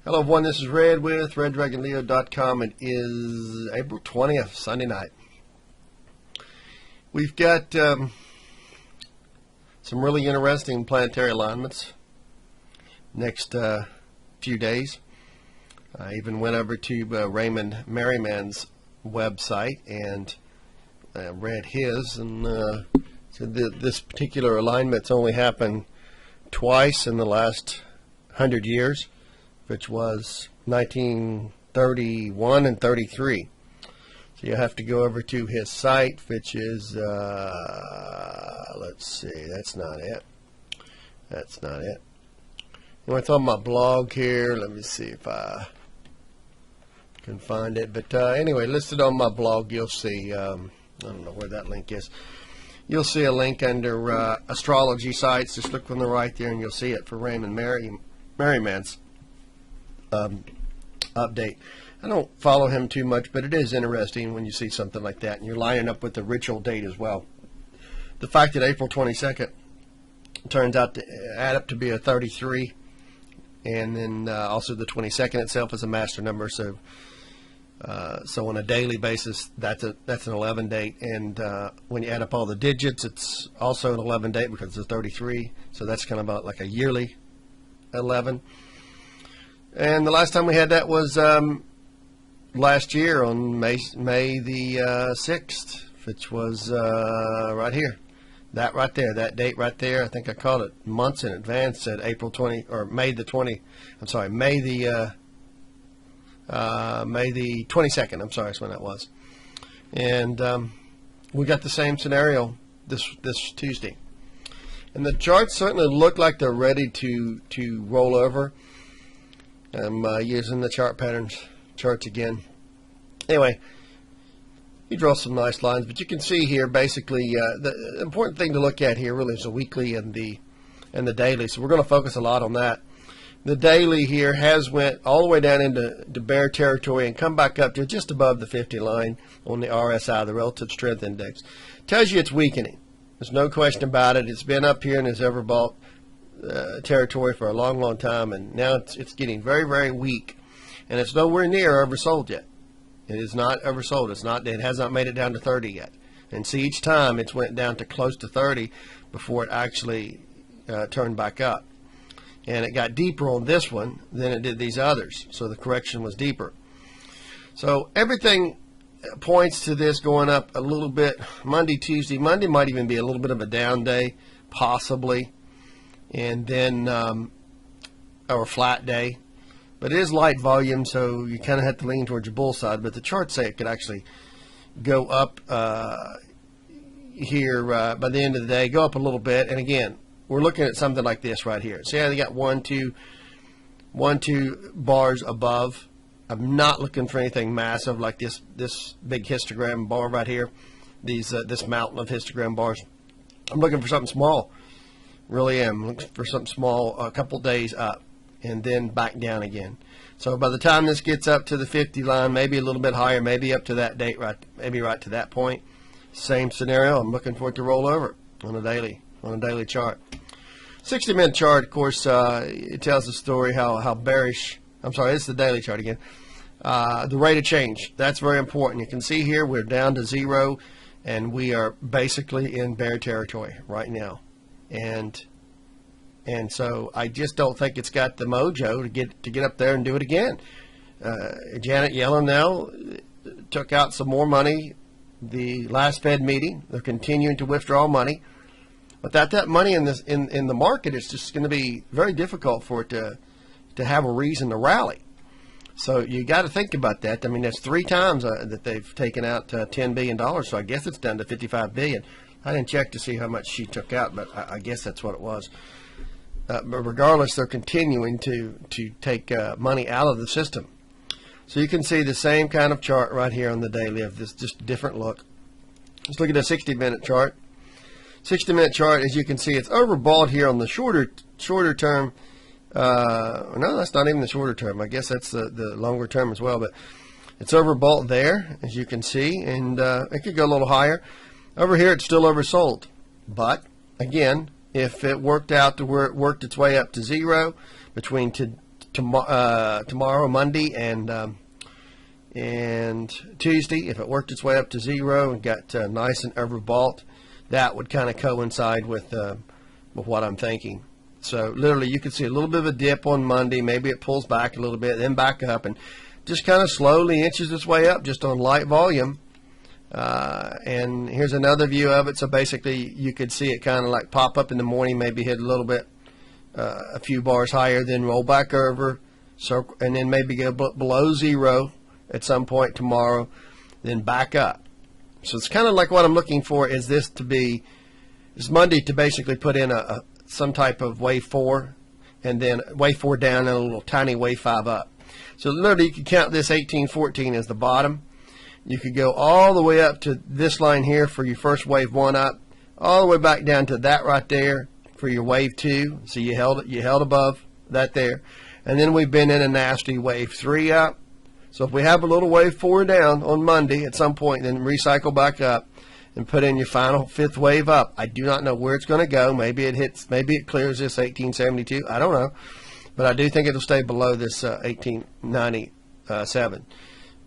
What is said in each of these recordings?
Hello everyone, this is Red with RedDragonLeo.com. It is April 20th, Sunday night. We've got some really interesting planetary alignments next few days. I even went over to Raymond Merriman's website and read his, and said that this particular alignment's only happened twice in the last 100 years, which was 1931 and 33. So you have to go over to his site, which is, let's see, that's not it. That's not it. Anyway, it's on my blog here. Let me see if I can find it. But anyway, listed on my blog, you'll see, I don't know where that link is. You'll see a link under astrology sites. Just look on the right there and you'll see it for Raymond Merriman's update. I don't follow him too much, but it is interesting when you see something like that and you're lining up with the ritual date as well. The fact that April 22nd turns out to add up to be a 33, and then also the 22nd itself is a master number, so on a daily basis that's an 11 date, and when you add up all the digits it's also an 11 date because it's 33, so that's kind of like a yearly 11. And the last time we had that was last year on May the 6th, which was right here. That right there, that date right there, I think I called it months in advance, said April 20, or May the 20, I'm sorry, May the 22nd, I'm sorry, that's when that was. And we got the same scenario this Tuesday. And the charts certainly look like they're ready to roll over. I'm using the chart patterns charts again. Anyway, you draw some nice lines, but you can see here basically the important thing to look at here really is the weekly and the daily. So we're going to focus a lot on that. The daily here has went all the way down into bear territory and come back up to just above the 50 line on the RSI, the Relative Strength Index. Tells you it's weakening. There's no question about it. It's been up here in this overbought territory for a long time, and now it's getting very, very weak, and it's nowhere near oversold yet. It is not oversold. It has not made it down to 30 yet. And see, each time it's went down to close to 30 before it actually turned back up, and it got deeper on this one than it did these others, so the correction was deeper. So everything points to this going up a little bit Monday, Tuesday. Monday might even be a little bit of a down day, possibly, and then or a flat day, but it is light volume, so you kind of have to lean towards your bull side. But the charts say it could actually go up here by the end of the day, go up a little bit. And again, we're looking at something like this right here. See how they got one, two bars above. I'm not looking for anything massive like this big histogram bar right here, this mountain of histogram bars. I'm looking for something small. Really am looking for something small, a couple days up and then back down again. So by the time this gets up to the 50 line, maybe a little bit higher, maybe up to that date, maybe right to that point, same scenario. I'm looking for it to roll over on a daily chart. 60-minute chart, of course, it tells the story how bearish. I'm sorry, it's the daily chart again. The rate of change, that's very important. You can see here we're down to 0, and we are basically in bear territory right now. And so I just don't think it's got the mojo to get up there and do it again. Janet Yellen now took out some more money the last Fed meeting. They're continuing to withdraw money. Without that money in the market, it's just going to be very difficult for it to have a reason to rally. So you got to think about that. I mean, that's 3 times that they've taken out $10 billion. So I guess it's down to $55 billion. I didn't check to see how much she took out, but I guess that's what it was. But regardless, they're continuing to take money out of the system. So you can see the same kind of chart right here on the daily of this, just a different look. Let's look at a 60-minute chart. 60-minute chart, as you can see, it's overbought here on the shorter term. No, that's not even the shorter term. I guess that's the longer term as well. But it's overbought there, as you can see, and it could go a little higher. Over here, it's still oversold. But again, if it worked out to where it worked its way up to 0 between tomorrow, Monday, and Tuesday. If it worked its way up to zero and got nice and overbought, that would kind of coincide with what I'm thinking. So literally, you could see a little bit of a dip on Monday. Maybe it pulls back a little bit, then back up, and just kind of slowly inches its way up just on light volume. And here's another view of it. So basically, you could see it kind of like pop up in the morning, maybe hit a little bit, a few bars higher, then roll back over, circle, and then maybe go below zero at some point tomorrow, then back up. So it's kind of like what I'm looking for is this Monday to basically put in some type of wave 4, and then wave 4 down and a little tiny wave 5 up. So literally you could count this 1814 as the bottom. You could go all the way up to this line here for your first wave 1 up, all the way back down to that right there for your wave 2. So you held above that there. And then we've been in a nasty wave 3 up. So if we have a little wave 4 down on Monday at some point, then recycle back up and put in your final 5th wave up. I do not know where it's going to go. Maybe it clears this 1872. I don't know. But I do think it'll stay below this 1897.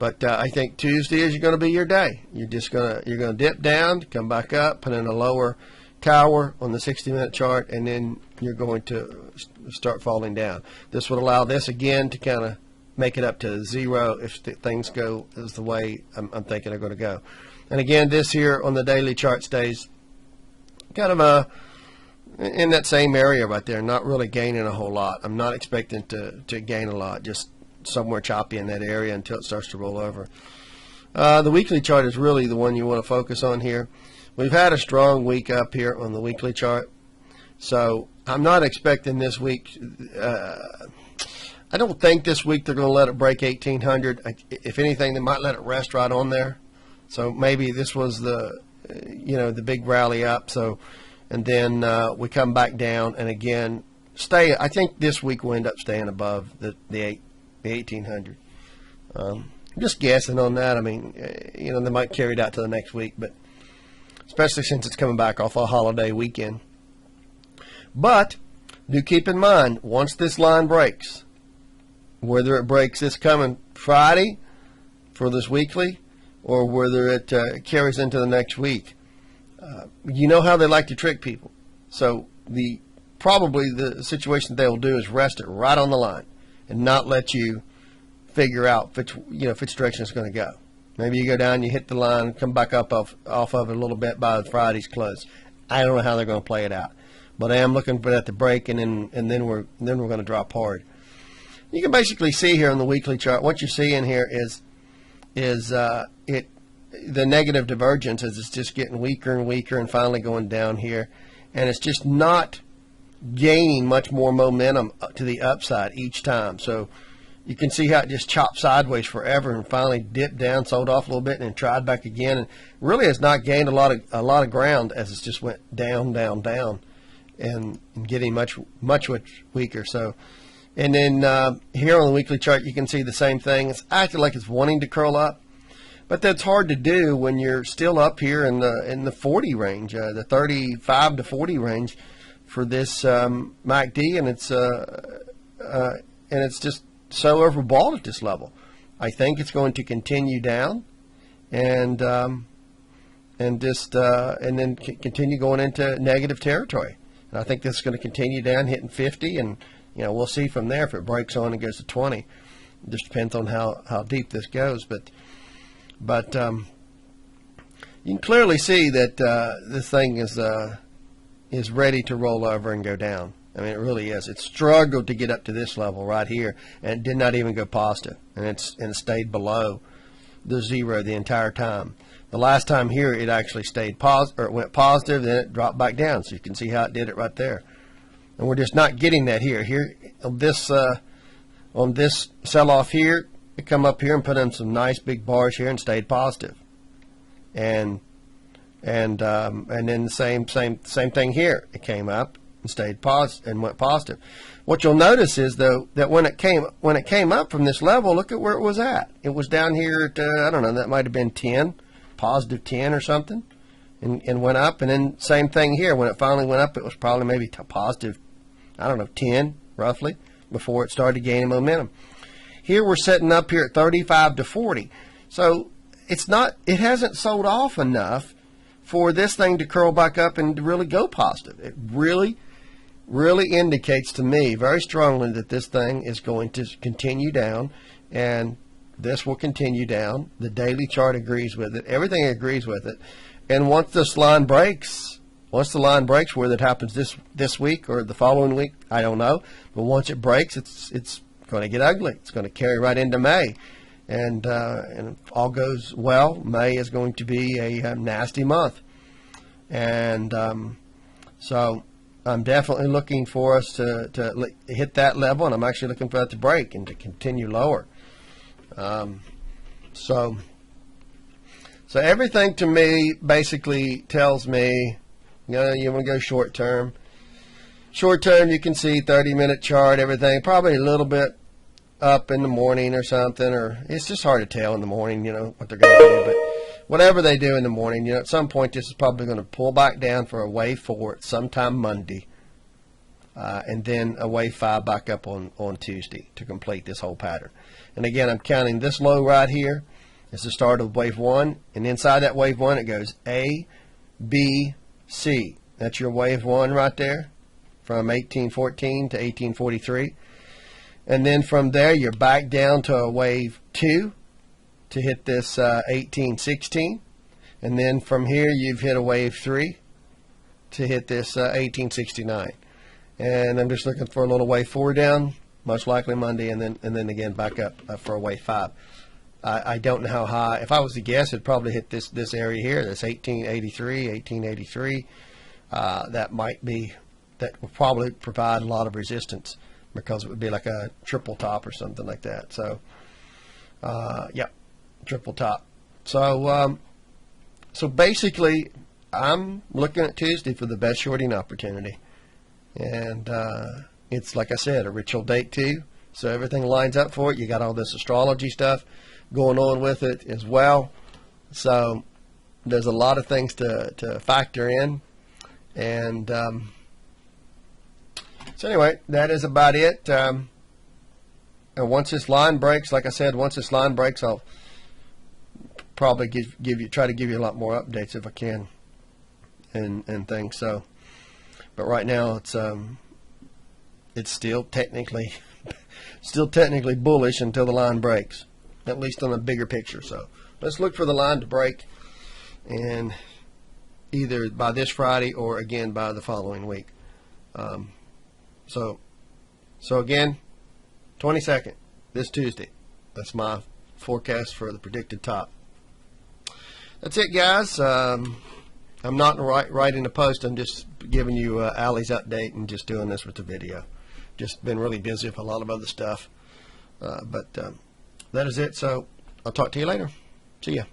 But I think Tuesday is going to be your day. You're going to dip down, come back up, put in a lower tower on the 60-minute chart, and then you're going to start falling down. This would allow this again to kind of make it up to zero if things go as the way I'm thinking they're going to go. And again, this here on the daily chart stays kind of in that same area right there, not really gaining a whole lot. I'm not expecting to gain a lot, just somewhere choppy in that area until it starts to roll over. The weekly chart is really the one you want to focus on here. We've had a strong week up here on the weekly chart, so I'm not expecting this week. I don't think this week they're going to let it break 1800. If anything, they might let it rest right on there. So maybe this was the big rally up. So, and then we come back down and again stay. I think this week we'll end up staying above the 1800. I'm just guessing on that. I mean, they might carry it out to the next week, but especially since it's coming back off a holiday weekend. But do keep in mind, once this line breaks, whether it breaks this coming Friday for this weekly, or whether it carries into the next week, you know how they like to trick people. So probably the situation they'll do is rest it right on the line and not let you figure out which direction it's going to go. Maybe you go down, you hit the line, come back up off of it a little bit by Friday's close. I don't know how they're going to play it out, but I am looking for that to break, and then we're going to drop hard. You can basically see here on the weekly chart, what you're seeing here is the negative divergence is it's just getting weaker and weaker and finally going down here, and it's just not gaining much more momentum to the upside each time. So you can see how it just chopped sideways forever and finally dipped down, sold off a little bit, and then tried back again, and really has not gained a lot of ground as it just went down, down, down, and getting much weaker. So. And then here on the weekly chart, you can see the same thing. It's acting like it's wanting to curl up, but that's hard to do when you're still up here in the 40 range, the 35 to 40 range for this MACD, and it's just so overbought at this level. I think it's going to continue down, and then continue going into negative territory. And I think this is going to continue down, hitting 50 and. We'll see from there if it breaks on and goes to 20. It just depends on how deep this goes. But you can clearly see that this thing is ready to roll over and go down. I mean, it really is. It struggled to get up to this level right here, and it did not even go positive, and it stayed below the zero the entire time. The last time here, it actually stayed positive, or it went positive, then it dropped back down. So you can see how it did it right there. And we're just not getting that here. Here on this sell-off here, it come up here and put in some nice big bars here and stayed positive. And then the same thing here. It came up and stayed positive and went positive. What you'll notice is though that when it came up from this level, look at where it was at. It was down here at I don't know, that might have been 10, positive 10 or something, and went up. And then same thing here. When it finally went up, it was probably maybe to positive, I don't know, 10 roughly, before it started gaining momentum. Here we're setting up here at 35 to 40. So it hasn't sold off enough for this thing to curl back up and to really go positive. It really indicates to me very strongly that this thing is going to continue down, and this will continue down. The daily chart agrees with it. Everything agrees with it. And once this line breaks, once the line breaks, whether it happens this week or the following week, I don't know. But once it breaks, it's going to get ugly. It's going to carry right into May. And if all goes well, May is going to be a nasty month. And so I'm definitely looking for us to hit that level, and I'm actually looking for that to break and to continue lower. So everything to me basically tells me, you want to go short term. Short term, you can see 30-minute chart, everything, probably a little bit up in the morning or something, or it's just hard to tell in the morning, what they're going to do. But whatever they do in the morning, at some point this is probably going to pull back down for a wave 4 sometime Monday, and then a wave 5 back up on Tuesday to complete this whole pattern. And again, I'm counting this low right here is the start of wave 1, and inside that wave 1 it goes A, B, C. That's your wave 1 right there from 1814 to 1843. And then from there you're back down to a wave 2 to hit this 1816. And then from here you've hit a wave 3 to hit this 1869. And I'm just looking for a little wave 4 down, most likely Monday, and then again back up for a wave 5. I don't know how high. If I was to guess, it'd probably hit this area here, this 1883. That will probably provide a lot of resistance because it would be like a triple top or something like that. So, yeah, triple top. So, so basically, I'm looking at Tuesday for the best shorting opportunity, and it's like I said, a ritual date too. So everything lines up for it. You got all this astrology stuff going on with it as well. So there's a lot of things to factor in. And so anyway, that is about it. And once this line breaks, like I said, once this line breaks, I'll probably try to give you a lot more updates if I can, and things. So, but right now it's still technically bullish until the line breaks, at least on a bigger picture. So let's look for the line to break, and either by this Friday or again by the following week. So again, 22nd, this Tuesday. That's my forecast for the predicted top. That's it, guys. I'm not writing a post. I'm just giving you Allie's update and just doing this with the video. Just been really busy with a lot of other stuff. But that is it. So I'll talk to you later. See ya.